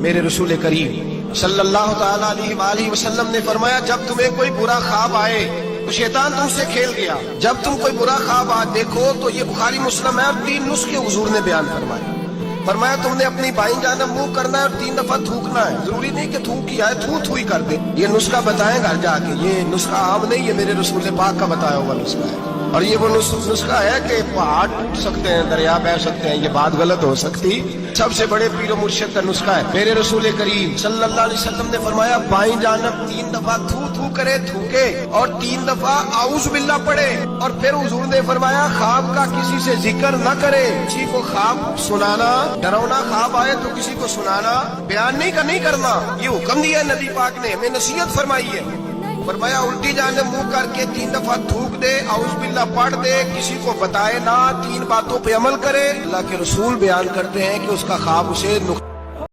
मेरे रसूल करीम सल्लल्लाहु ताला अलैहि वसल्लम ने फरमाया, जब तुम्हें कोई बुरा ख्वाब आए तो शैतान तुमसे खेल गया। जब तुम कोई बुरा ख्वाब देखो तो ये बुखारी मुस्लिम है और 3 नुस्खे हुजूर ने बयान फरमाया तुमने अपनी बाईं जानब मुंह करना है और 3 दफा थूकना है। जरूरी नहीं कि थूक किया है, थू ही कर दे। ये नुस्खा बताएं घर जाके, ये नुस्खा आम नहीं, ये मेरे रसूल पाक का बताया हुआ नुस्खा है। और ये वो नुस्खा है कि पहाड़ टूट सकते हैं, दरिया बह सकते हैं, ये बात गलत हो सकती। सबसे बड़े पीरो मुर्शिद का नुस्खा है। मेरे रसूल करीम सल्लल्लाहु अलैहि वसल्लम ने फरमाया, बाईं जानब 3 दफा थू करे, थूके और 3 दफा आऊज़ बिल्लाह पढ़े। और फिर हुजूर ने फरमाया, ख्वाब का किसी से जिक्र न करे। किसी को ख्वाब सुनाना, डरावना ख्वाब आए तो किसी को सुनाना, बयान नहीं करना। ये हुक्म दिया है नबी पाक ने, हमें नसीहत फरमाई है। फरमाया उल्टी जानब मुंह करके 3 दफा थूक दे, आऊज़ बिल्लाह पढ़ दे, किसी को बताए ना, 3 बातों पे अमल करे। अल्लाह के रसूल बयान करते हैं कि उसका ख्वाब उसे